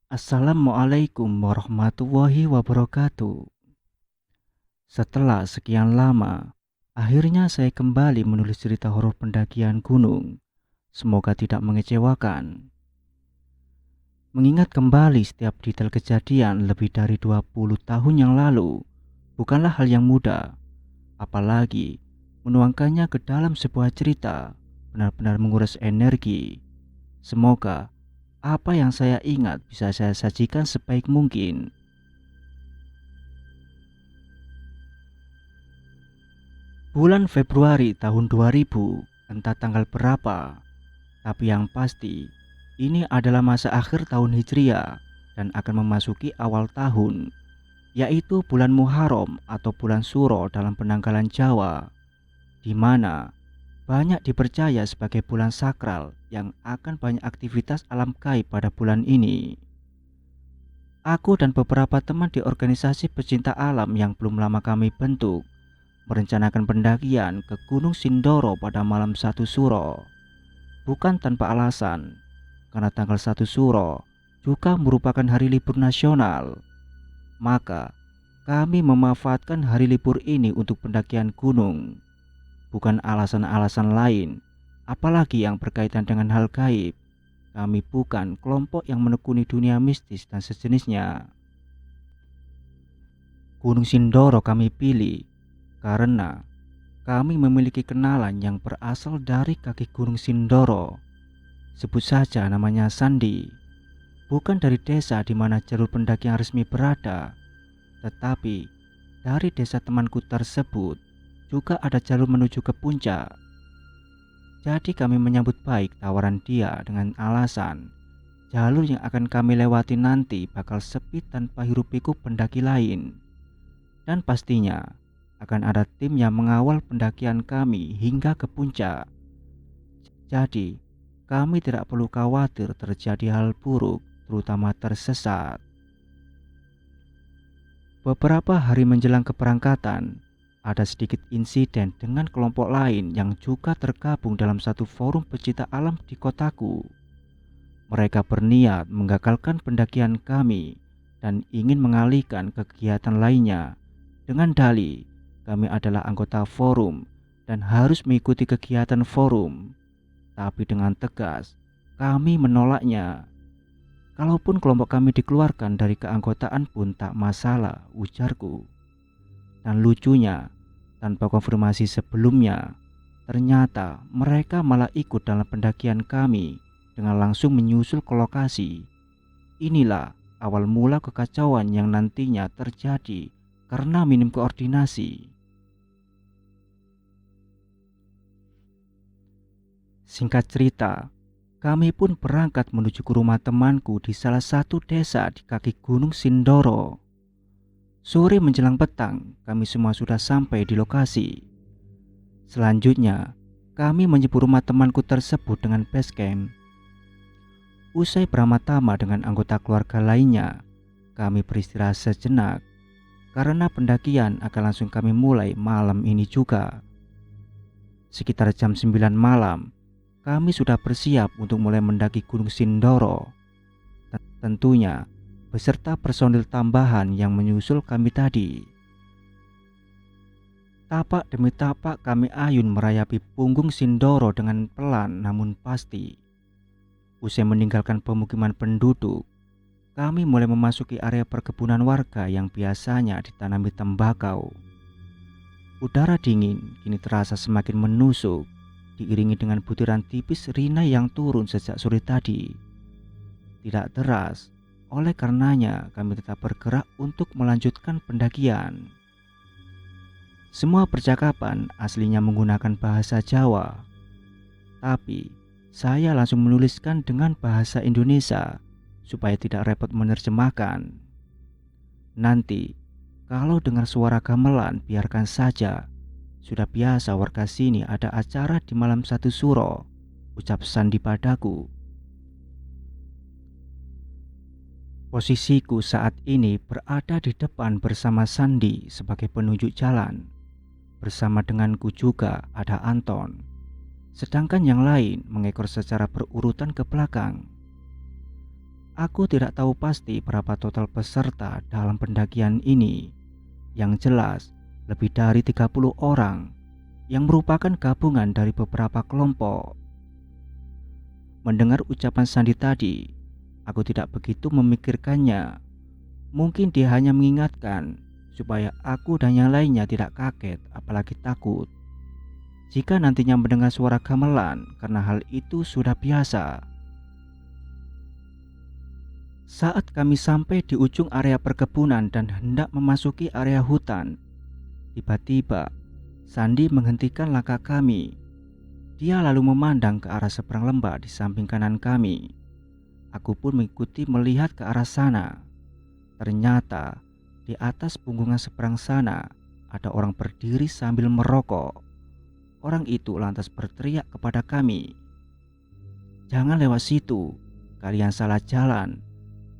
Assalamualaikum warahmatullahi wabarakatuh. Setelah sekian lama, akhirnya saya kembali menulis cerita horor pendakian gunung. Semoga tidak mengecewakan. Mengingat kembali setiap detail kejadian lebih dari 20 tahun yang lalu bukanlah hal yang mudah, apalagi menuangkannya ke dalam sebuah cerita benar-benar menguras energi. Semoga apa yang saya ingat bisa saya sajikan sebaik mungkin. Bulan Februari tahun 2000, entah tanggal berapa, tapi yang pasti ini adalah masa akhir tahun Hijriah dan akan memasuki awal tahun, yaitu bulan Muharram atau bulan Suro dalam penanggalan Jawa, di mana banyak dipercaya sebagai bulan sakral yang akan banyak aktivitas alam gaib pada bulan ini. Aku dan beberapa teman di organisasi pecinta alam yang belum lama kami bentuk merencanakan pendakian ke Gunung Sindoro pada malam 1 Suro. Bukan tanpa alasan, karena tanggal 1 Suro juga merupakan hari libur nasional. Maka, kami memanfaatkan hari libur ini untuk pendakian gunung. Bukan alasan-alasan lain, apalagi yang berkaitan dengan hal gaib. Kami bukan kelompok yang menekuni dunia mistis dan sejenisnya. Gunung Sindoro kami pilih karena kami memiliki kenalan yang berasal dari kaki Gunung Sindoro. Sebut saja namanya Sandi. Bukan dari desa di mana jalur pendakian resmi berada, tetapi dari desa temanku tersebut juga ada jalur menuju ke puncak. Jadi kami menyambut baik tawaran dia dengan alasan jalur yang akan kami lewati nanti bakal sepi tanpa hiruk-pikuk pendaki lain. Dan pastinya akan ada tim yang mengawal pendakian kami hingga ke puncak. Jadi, kami tidak perlu khawatir terjadi hal buruk, terutama tersesat. Beberapa hari menjelang keberangkatan, ada sedikit insiden dengan kelompok lain yang juga tergabung dalam satu forum pecinta alam di kotaku. Mereka berniat menggagalkan pendakian kami dan ingin mengalihkan ke kegiatan lainnya dengan dalih kami adalah anggota forum dan harus mengikuti kegiatan forum. Tapi dengan tegas, kami menolaknya. Kalaupun kelompok kami dikeluarkan dari keanggotaan pun tak masalah, ujarku. Dan lucunya, tanpa konfirmasi sebelumnya, ternyata mereka malah ikut dalam pendakian kami dengan langsung menyusul ke lokasi. Inilah awal mula kekacauan yang nantinya terjadi karena minim koordinasi. Singkat cerita, kami pun berangkat menuju ke rumah temanku di salah satu desa di kaki Gunung Sindoro. Sore menjelang petang, kami semua sudah sampai di lokasi. Selanjutnya, kami menyebut rumah temanku tersebut dengan base camp. Usai beramah-tamah dengan anggota keluarga lainnya, kami beristirahat sejenak karena pendakian akan langsung kami mulai malam ini juga. Sekitar jam 9 malam, kami sudah bersiap untuk mulai mendaki Gunung Sindoro. Tentunya beserta personil tambahan yang menyusul kami tadi. Tapak demi tapak kami ayun merayapi punggung Sindoro dengan pelan namun pasti. Usai meninggalkan pemukiman penduduk, kami mulai memasuki area perkebunan warga yang biasanya ditanami tembakau. Udara dingin kini terasa semakin menusuk, diiringi dengan butiran tipis rina yang turun sejak sore tadi. Tidak deras, oleh karenanya kami tetap bergerak untuk melanjutkan pendakian. Semua percakapan aslinya menggunakan bahasa Jawa, tapi saya langsung menuliskan dengan bahasa Indonesia supaya tidak repot menerjemahkan. Nanti, kalau dengar suara gamelan biarkan saja. Sudah biasa warga sini ada acara di malam 1 Suro, ucap Sandi padaku. Posisiku saat ini berada di depan bersama Sandi sebagai penunjuk jalan. Bersama denganku juga ada Anton. Sedangkan yang lain mengekor secara berurutan ke belakang. Aku tidak tahu pasti berapa total peserta dalam pendakian ini. Yang jelas lebih dari 30 orang yang merupakan gabungan dari beberapa kelompok. Mendengar ucapan Sandi tadi, aku tidak begitu memikirkannya. Mungkin dia hanya mengingatkan supaya aku dan yang lainnya tidak kaget apalagi takut. Jika nantinya mendengar suara gamelan, karena hal itu sudah biasa. Saat kami sampai di ujung area perkebunan dan hendak memasuki area hutan, tiba-tiba Sandi menghentikan langkah kami. Dia lalu memandang ke arah seberang lembah di samping kanan kami. Aku pun mengikuti melihat ke arah sana. Ternyata di atas punggungan seberang sana ada orang berdiri sambil merokok. Orang itu lantas berteriak kepada kami, "Jangan lewat situ, kalian salah jalan.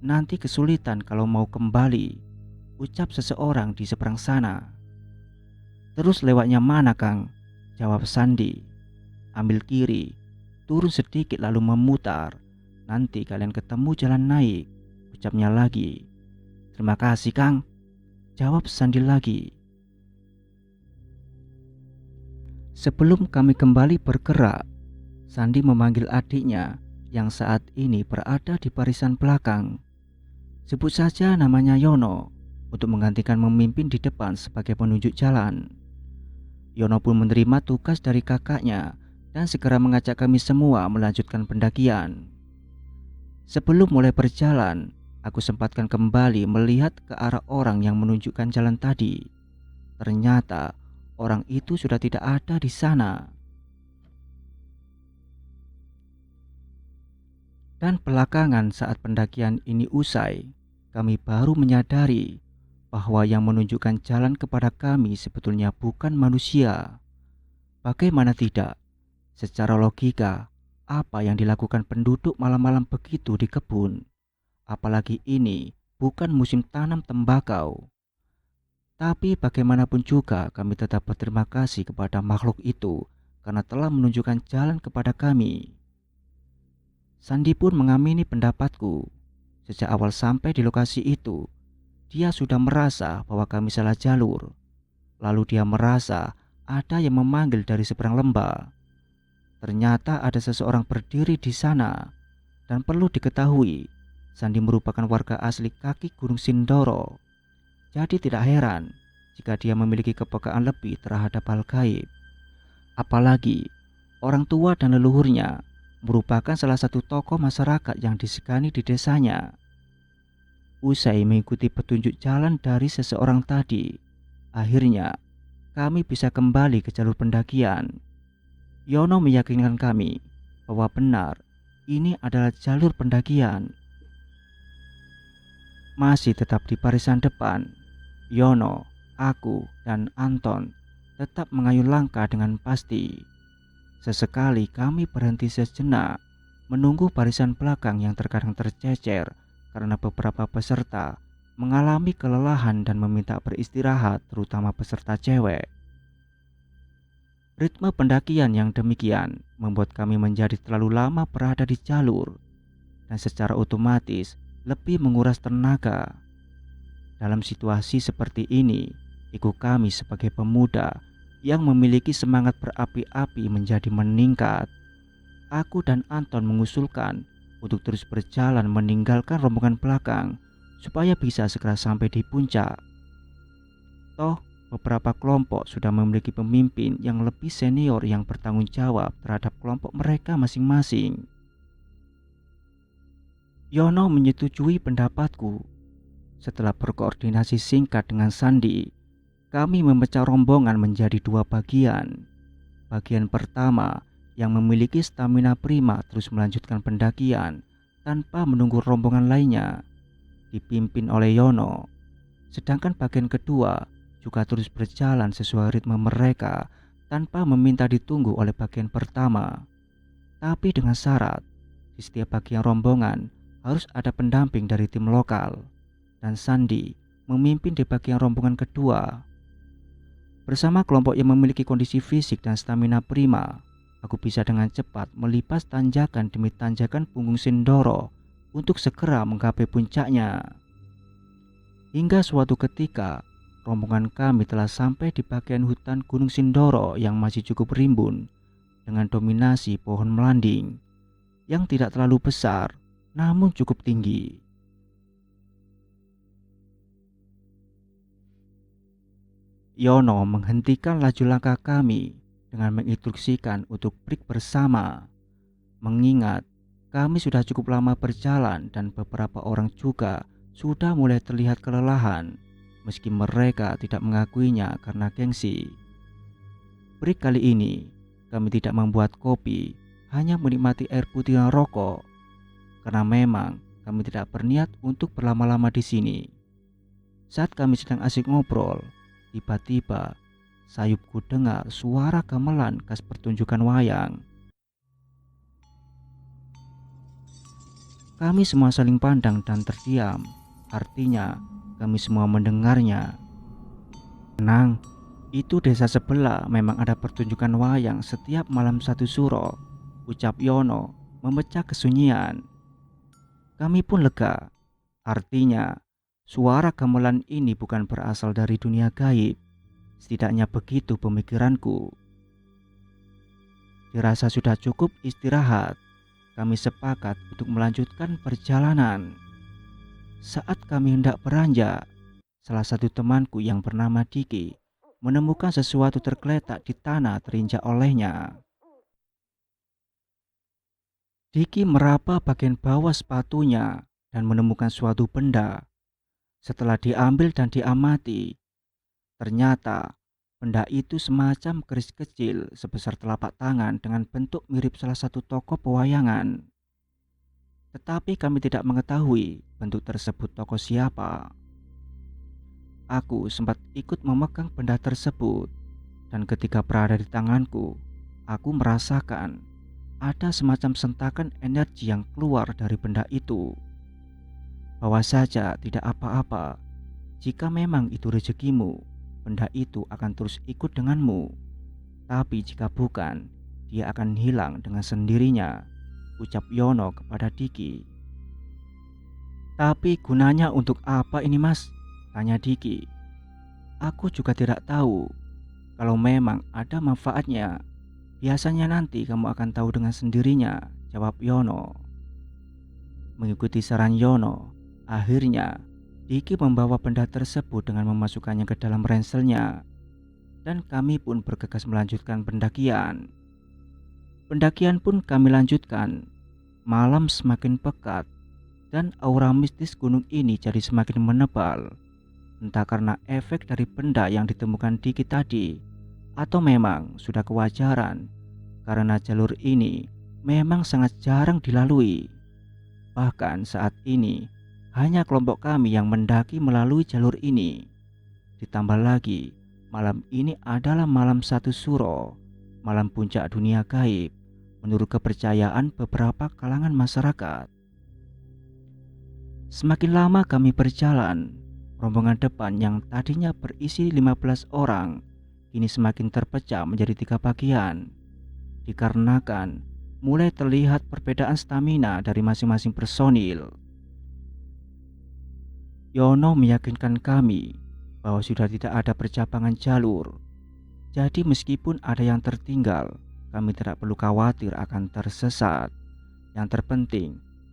Nanti kesulitan kalau mau kembali," ucap seseorang di seberang sana. "Terus lewatnya mana, Kang?" jawab Sandi. "Ambil kiri, turun sedikit lalu memutar. Nanti kalian ketemu jalan naik," ucapnya lagi. "Terima kasih, Kang," jawab Sandi lagi. Sebelum kami kembali bergerak, Sandi memanggil adiknya yang saat ini berada di barisan belakang. Sebut saja namanya Yono, untuk menggantikan memimpin di depan sebagai penunjuk jalan. Yono pun menerima tugas dari kakaknya dan segera mengajak kami semua melanjutkan pendakian. Sebelum mulai berjalan, aku sempatkan kembali melihat ke arah orang yang menunjukkan jalan tadi. Ternyata orang itu sudah tidak ada di sana. Dan belakangan saat pendakian ini usai, kami baru menyadari bahwa yang menunjukkan jalan kepada kami sebetulnya bukan manusia. Bagaimana tidak? Secara logika, apa yang dilakukan penduduk malam-malam begitu di kebun? Apalagi ini bukan musim tanam tembakau. Tapi bagaimanapun juga kami tetap berterima kasih kepada makhluk itu karena telah menunjukkan jalan kepada kami. Sandi pun mengamini pendapatku. Sejak awal sampai di lokasi itu, dia sudah merasa bahwa kami salah jalur. Lalu dia merasa ada yang memanggil dari seberang lembah. Ternyata ada seseorang berdiri di sana. Dan perlu diketahui, Sandi merupakan warga asli kaki Gunung Sindoro. Jadi tidak heran jika dia memiliki kepekaan lebih terhadap hal gaib. Apalagi orang tua dan leluhurnya merupakan salah satu tokoh masyarakat yang disegani di desanya. Usai mengikuti petunjuk jalan dari seseorang tadi, akhirnya kami bisa kembali ke jalur pendakian. Yono meyakinkan kami bahwa benar ini adalah jalur pendakian. Masih tetap di barisan depan, Yono, aku, dan Anton tetap mengayuh langkah dengan pasti. Sesekali kami berhenti sejenak menunggu barisan belakang yang terkadang tercecer karena beberapa peserta mengalami kelelahan dan meminta beristirahat, terutama peserta cewek. Ritme pendakian yang demikian membuat kami menjadi terlalu lama berada di jalur dan secara otomatis lebih menguras tenaga. Dalam situasi seperti ini, ego kami sebagai pemuda yang memiliki semangat berapi-api menjadi meningkat. Aku dan Anton mengusulkan untuk terus berjalan meninggalkan rombongan belakang supaya bisa segera sampai di puncak. Toh, beberapa kelompok sudah memiliki pemimpin yang lebih senior yang bertanggung jawab terhadap kelompok mereka masing-masing. Yono menyetujui pendapatku. Setelah berkoordinasi singkat dengan Sandi, kami memecah rombongan menjadi dua bagian. Bagian pertama yang memiliki stamina prima terus melanjutkan pendakian tanpa menunggu rombongan lainnya, dipimpin oleh Yono. Sedangkan bagian kedua juga terus berjalan sesuai ritme mereka tanpa meminta ditunggu oleh bagian pertama. Tapi dengan syarat, di setiap bagian rombongan harus ada pendamping dari tim lokal, dan Sandi memimpin di bagian rombongan kedua. Bersama kelompok yang memiliki kondisi fisik dan stamina prima, aku bisa dengan cepat melipas tanjakan demi tanjakan punggung Sindoro untuk segera menggapai puncaknya. Hingga suatu ketika, rombongan kami telah sampai di bagian hutan Gunung Sindoro yang masih cukup rimbun dengan dominasi pohon melanding yang tidak terlalu besar namun cukup tinggi. Yono menghentikan laju langkah kami dengan menginstruksikan untuk break bersama. Mengingat kami sudah cukup lama berjalan dan beberapa orang juga sudah mulai terlihat kelelahan meski mereka tidak mengakuinya karena gengsi. Break kali ini kami tidak membuat kopi, hanya menikmati air putih dan rokok karena memang kami tidak berniat untuk berlama-lama di sini. Saat kami sedang asik ngobrol, tiba-tiba sayupku dengar suara gamelan khas pertunjukan wayang. Kami semua saling pandang dan terdiam, artinya kami semua mendengarnya. Tenang, itu desa sebelah memang ada pertunjukan wayang setiap malam 1 Suro, ucap Yono memecah kesunyian. Kami pun lega, artinya suara gamelan ini bukan berasal dari dunia gaib. Setidaknya begitu pemikiranku. Dirasa sudah cukup istirahat, kami sepakat untuk melanjutkan perjalanan. Saat kami hendak beranjak, salah satu temanku yang bernama Diki menemukan sesuatu tergeletak di tanah terinjak olehnya. Diki meraba bagian bawah sepatunya dan menemukan suatu benda. Setelah diambil dan diamati, ternyata benda itu semacam keris kecil sebesar telapak tangan dengan bentuk mirip salah satu tokoh pewayangan. Tetapi kami tidak mengetahui bentuk tersebut tokoh siapa. Aku sempat ikut memegang benda tersebut, dan ketika berada di tanganku, aku merasakan ada semacam sentakan energi yang keluar dari benda itu. Bawa saja, tidak apa-apa. Jika memang itu rezekimu, benda itu akan terus ikut denganmu. Tapi jika bukan, dia akan hilang dengan sendirinya, ucap Yono kepada Diki. Tapi gunanya untuk apa ini, Mas? Tanya Diki. Aku juga tidak tahu. Kalau memang ada manfaatnya, biasanya nanti kamu akan tahu dengan sendirinya, jawab Yono. Mengikuti saran Yono, akhirnya Diki membawa benda tersebut dengan memasukkannya ke dalam ranselnya, dan kami pun bergegas melanjutkan pendakian. Pendakian pun kami lanjutkan. Malam semakin pekat dan aura mistis gunung ini jadi semakin menebal. Entah karena efek dari benda yang ditemukan Diki tadi, atau memang sudah kewajaran karena jalur ini memang sangat jarang dilalui. Bahkan saat ini hanya kelompok kami yang mendaki melalui jalur ini. Ditambah lagi, malam ini adalah malam 1 Suro, malam puncak dunia gaib, menurut kepercayaan beberapa kalangan masyarakat. Semakin lama kami berjalan, rombongan depan yang tadinya berisi 15 orang, kini semakin terpecah menjadi 3 bagian. Dikarenakan mulai terlihat perbedaan stamina dari masing-masing personil. Yono meyakinkan kami bahwa sudah tidak ada percabangan jalur. Jadi meskipun ada yang tertinggal, kami tidak perlu khawatir akan tersesat. Yang terpenting,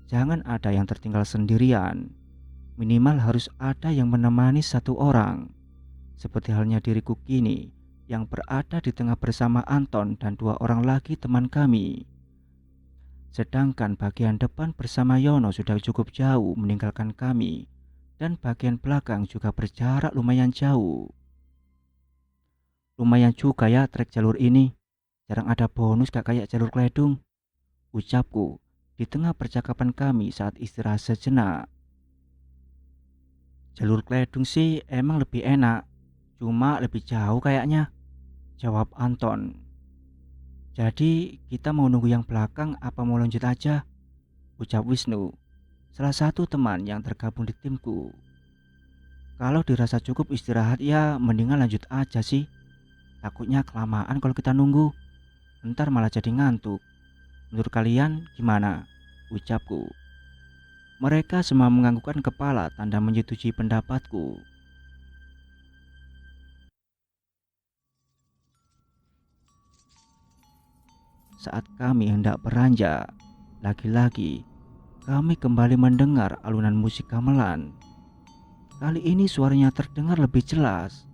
jangan ada yang tertinggal sendirian. Minimal harus ada yang menemani 1 orang. Seperti halnya diriku kini yang berada di tengah bersama Anton dan 2 orang lagi teman kami. Sedangkan bagian depan bersama Yono sudah cukup jauh meninggalkan kami, dan bagian belakang juga berjarak lumayan jauh. Lumayan juga ya trek jalur ini. Jarang ada bonus gak kayak jalur Kledung, ucapku di tengah percakapan kami saat istirahat sejenak. Jalur Kledung sih emang lebih enak, cuma lebih jauh kayaknya, jawab Anton. Jadi kita mau nunggu yang belakang apa mau lanjut aja, ucap Wisnu salah satu teman yang tergabung di timku. Kalau dirasa cukup istirahat ya mendingan lanjut aja sih. Takutnya kelamaan kalau kita nunggu, ntar malah jadi ngantuk. Menurut kalian gimana? Ucapku. Mereka semua menganggukkan kepala tanda menyetujui pendapatku. Saat kami hendak beranjak, lagi-lagi kami kembali mendengar alunan musik gamelan. Kali ini suaranya terdengar lebih jelas,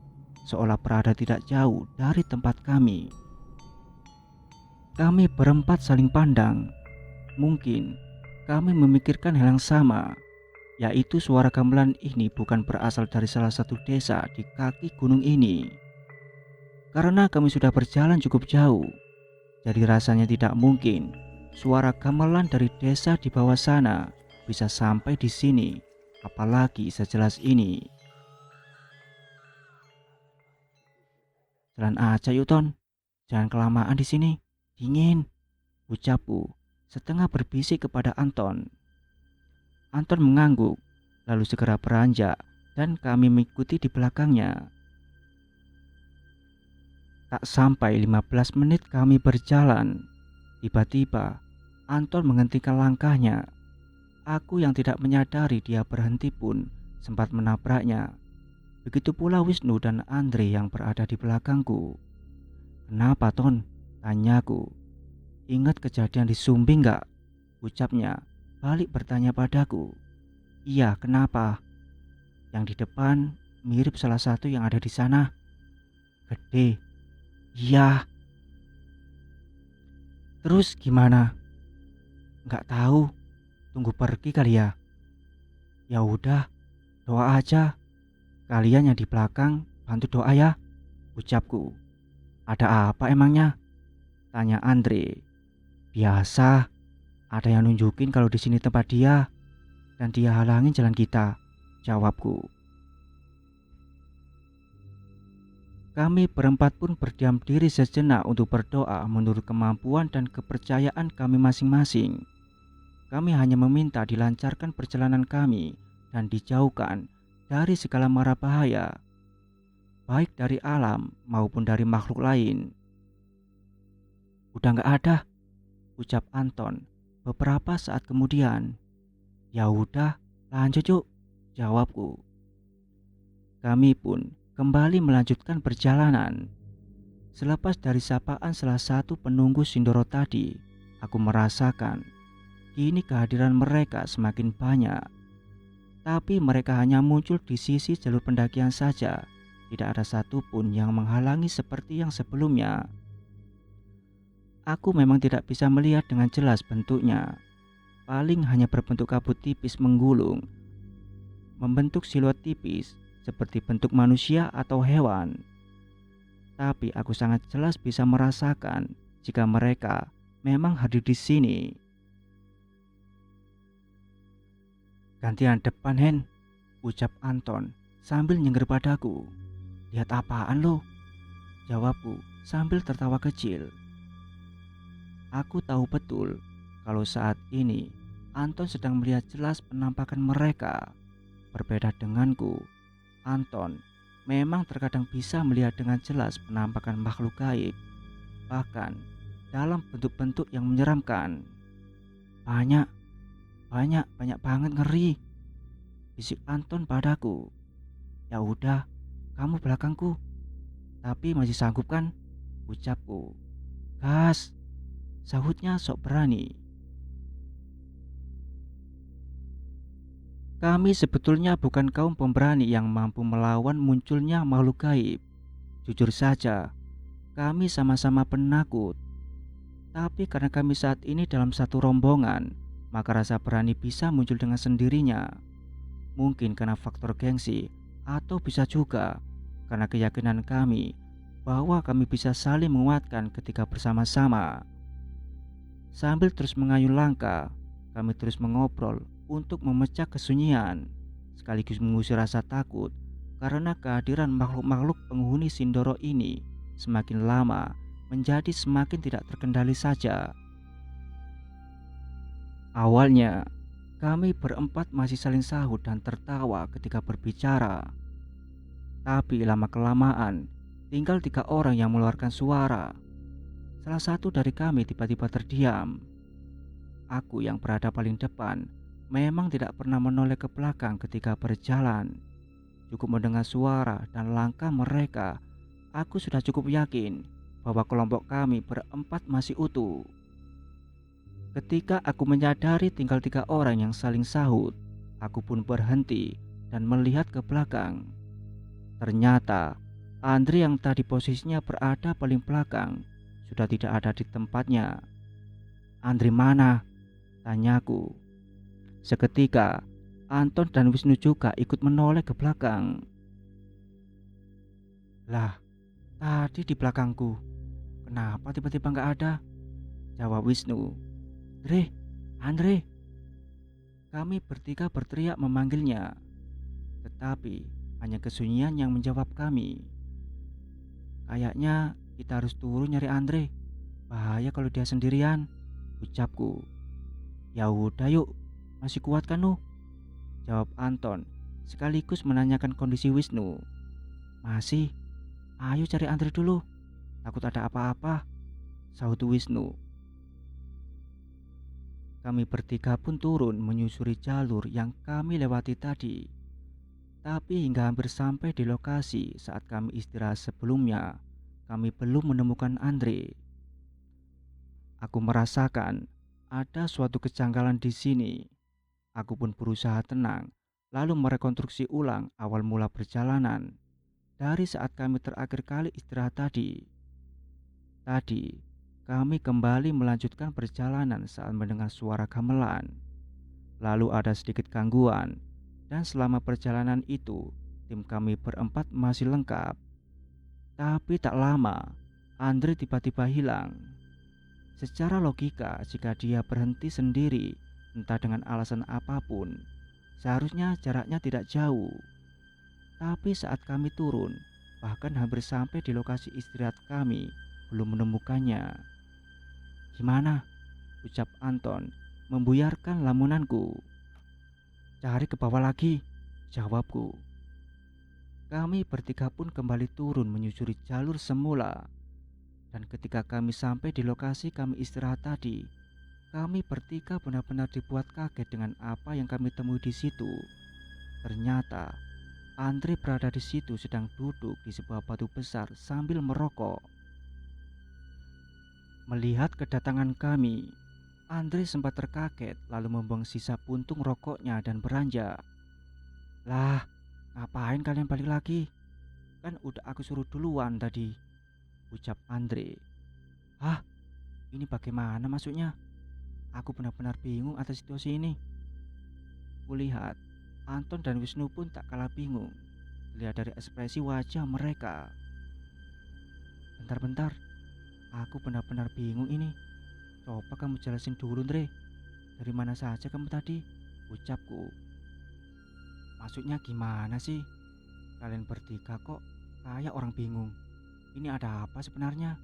seolah berada tidak jauh dari tempat kami. Kami berempat saling pandang. Mungkin kami memikirkan hal yang sama, yaitu suara gamelan ini bukan berasal dari salah satu desa di kaki gunung ini. Karena kami sudah berjalan cukup jauh, jadi rasanya tidak mungkin suara gamelan dari desa di bawah sana bisa sampai di sini, apalagi sejelas ini. Jalan aja yuk Ton, jangan kelamaan di sini, dingin, ucapku setengah berbisik kepada Anton. Anton mengangguk, lalu segera beranjak dan kami mengikuti di belakangnya. Tak sampai 15 menit kami berjalan, tiba-tiba Anton menghentikan langkahnya. Aku yang tidak menyadari dia berhenti pun sempat menabraknya. Begitu pula Wisnu dan Andre yang berada di belakangku. Kenapa Ton? Tanyaku. Ingat kejadian di Sumbing gak? Ucapnya balik bertanya padaku. Iya, kenapa? Yang di depan mirip salah satu yang ada di sana. Gede. Iya. Terus gimana? Nggak tahu. Tunggu pergi kali ya. Ya udah, doa aja. Kalian yang di belakang bantu doa ya. Ucapku. Ada apa emangnya? Tanya Andre. Biasa. Ada yang nunjukin kalau di sini tempat dia dan dia halangin jalan kita. Jawabku. Kami berempat pun berdiam diri sejenak untuk berdoa menurut kemampuan dan kepercayaan kami masing-masing. Kami hanya meminta dilancarkan perjalanan kami dan dijauhkan dari segala mara bahaya, baik dari alam maupun dari makhluk lain. Udah gak ada, ucap Anton beberapa saat kemudian. Ya udah, lanjut yuk, jawabku. Kami pun kembali melanjutkan perjalanan. Selepas dari sapaan salah satu penunggu Sindoro tadi, aku merasakan kini kehadiran mereka semakin banyak. Tapi mereka hanya muncul di sisi jalur pendakian saja. Tidak ada satupun yang menghalangi seperti yang sebelumnya. Aku memang tidak bisa melihat dengan jelas bentuknya. Paling hanya berbentuk kabut tipis menggulung, membentuk siluet tipis seperti bentuk manusia atau hewan. Tapi aku sangat jelas bisa merasakan jika mereka memang hadir di sini. Gantian depan Hen, ucap Anton sambil nyengir padaku. Lihat apaan lo? Jawabku sambil tertawa kecil. Aku tahu betul kalau saat ini Anton sedang melihat jelas penampakan mereka. Berbeda denganku, Anton memang terkadang bisa melihat dengan jelas penampakan makhluk gaib, bahkan dalam bentuk-bentuk yang menyeramkan. Banyak banget ngeri, bisik Anton padaku. Ya udah, kamu belakangku. Tapi masih sanggup kan? Ucapku. Gas, sahutnya sok berani. Kami sebetulnya bukan kaum pemberani yang mampu melawan munculnya makhluk gaib. Jujur saja, kami sama-sama penakut. Tapi karena kami saat ini dalam satu rombongan, maka rasa berani bisa muncul dengan sendirinya. Mungkin karena faktor gengsi, atau bisa juga karena keyakinan kami bahwa kami bisa saling menguatkan ketika bersama-sama. Sambil terus mengayuh langkah, kami terus mengobrol untuk memecah kesunyian, sekaligus mengusir rasa takut karena kehadiran makhluk-makhluk penghuni Sindoro ini semakin lama menjadi semakin tidak terkendali saja. Awalnya, Kami berempat masih saling sahut dan tertawa ketika berbicara. Tapi lama-kelamaan, tinggal 3 orang yang mengeluarkan suara. Salah satu dari kami tiba-tiba terdiam. Aku yang berada paling depan memang tidak pernah menoleh ke belakang ketika berjalan. Cukup mendengar suara dan langkah mereka, aku sudah cukup yakin bahwa kelompok kami berempat masih utuh. Ketika aku menyadari tinggal 3 orang yang saling sahut, aku pun berhenti dan melihat ke belakang. Ternyata Andre yang tadi posisinya berada paling belakang sudah tidak ada di tempatnya. "Andre mana?" tanyaku. Seketika Anton dan Wisnu juga ikut menoleh ke belakang. "Lah, tadi di belakangku. Kenapa tiba-tiba nggak ada?" jawab Wisnu. "Andre, Andre!" Kami bertiga berteriak memanggilnya, tetapi hanya kesunyian yang menjawab kami. "Kayaknya kita harus turun nyari Andre. Bahaya kalau dia sendirian," ucapku. "Ya udah yuk, masih kuat kan lu?" jawab Anton sekaligus menanyakan kondisi Wisnu. "Masih, ayo cari Andre dulu. Takut ada apa-apa," sahut Wisnu. Kami bertiga pun turun menyusuri jalur yang kami lewati tadi. Tapi hingga hampir sampai di lokasi saat kami istirahat sebelumnya, kami belum menemukan Andre. Aku merasakan ada suatu kejanggalan di sini. Aku pun berusaha tenang, lalu merekonstruksi ulang awal mula perjalanan dari saat kami terakhir kali istirahat tadi. Tadi, kami kembali melanjutkan perjalanan saat mendengar suara gamelan. Lalu ada sedikit gangguan, dan selama perjalanan itu, tim kami berempat masih lengkap. Tapi tak lama, Andre tiba-tiba hilang. Secara logika, jika dia berhenti sendiri, entah dengan alasan apapun, seharusnya jaraknya tidak jauh. Tapi saat kami turun, bahkan hampir sampai di lokasi istirahat kami, belum menemukannya. "Gimana?" ucap Anton, membuyarkan lamunanku. "Cari ke bawah lagi," jawabku. Kami bertiga pun kembali turun menyusuri jalur semula. Dan ketika kami sampai di lokasi kami istirahat tadi, kami bertiga benar-benar dibuat kaget dengan apa yang kami temui di situ. Ternyata Andre berada di situ sedang duduk di sebuah batu besar sambil merokok. Melihat kedatangan kami, Andre sempat terkaget lalu membuang sisa puntung rokoknya dan beranjak. "Lah, ngapain kalian balik lagi? Kan udah aku suruh duluan tadi," ucap Andre. "Hah? Ini bagaimana maksudnya? Aku benar-benar bingung atas situasi ini." Kulihat Anton dan Wisnu pun tak kalah bingung. Lihat dari ekspresi wajah mereka. "Bentar-bentar, aku benar-benar bingung ini. Coba kamu jelasin dulu, Andre. Dari mana saja kamu tadi?" ucapku. "Maksudnya gimana sih? Kalian bertiga kok kayak orang bingung. Ini ada apa sebenarnya?"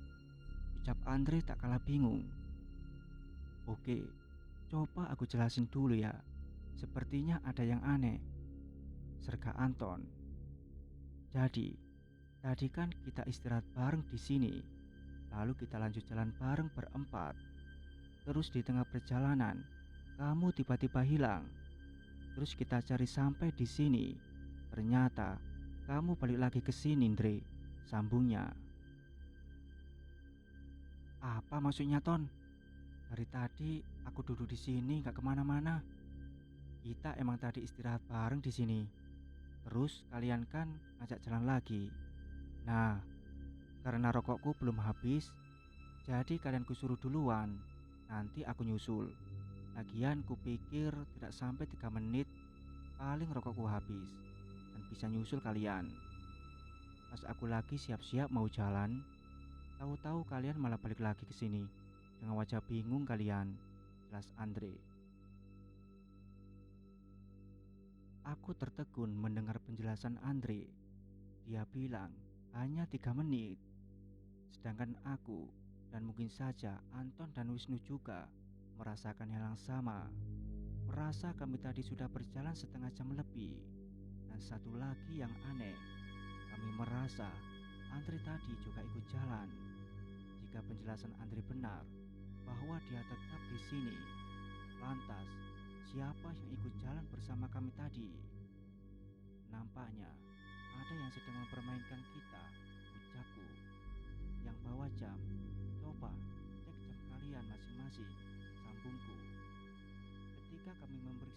ucap Andre tak kalah bingung. "Oke, coba aku jelasin dulu ya. Sepertinya ada yang aneh," serka Anton. Tadi kan kita istirahat bareng di sini. Lalu kita lanjut jalan bareng berempat. Terus di tengah perjalanan, kamu tiba-tiba hilang. Terus kita cari sampai di sini. Ternyata kamu balik lagi ke sini, Andre," sambungnya. "Apa maksudnya, Ton? Dari tadi aku duduk di sini gak kemana-mana. Kita emang tadi istirahat bareng di sini. Terus kalian kan ngajak jalan lagi. Nah, karena rokokku belum habis, jadi kalian kusuruh duluan. Nanti aku nyusul. Lagian kupikir tidak sampai 3 menit paling rokokku habis dan bisa nyusul kalian. Pas aku lagi siap-siap mau jalan, tahu-tahu kalian malah balik lagi ke sini dengan wajah bingung kalian," jelas Andre. Aku tertegun mendengar penjelasan Andre. Dia bilang hanya 3 menit. Sedangkan aku dan mungkin saja Anton dan Wisnu juga merasakan hal yang sama. rasa kami tadi sudah berjalan setengah jam lebih. Dan satu lagi yang aneh, kami merasa Andre tadi juga ikut jalan. Jika penjelasan Andre benar bahwa dia tetap di sini, lantas siapa yang ikut jalan bersama kami tadi? Nampaknya ada yang sedang mempermainkan kita, ucapku. Yang bawa jam, coba cek jam kalian masing-masing, sambungku. Ketika kami memeriksa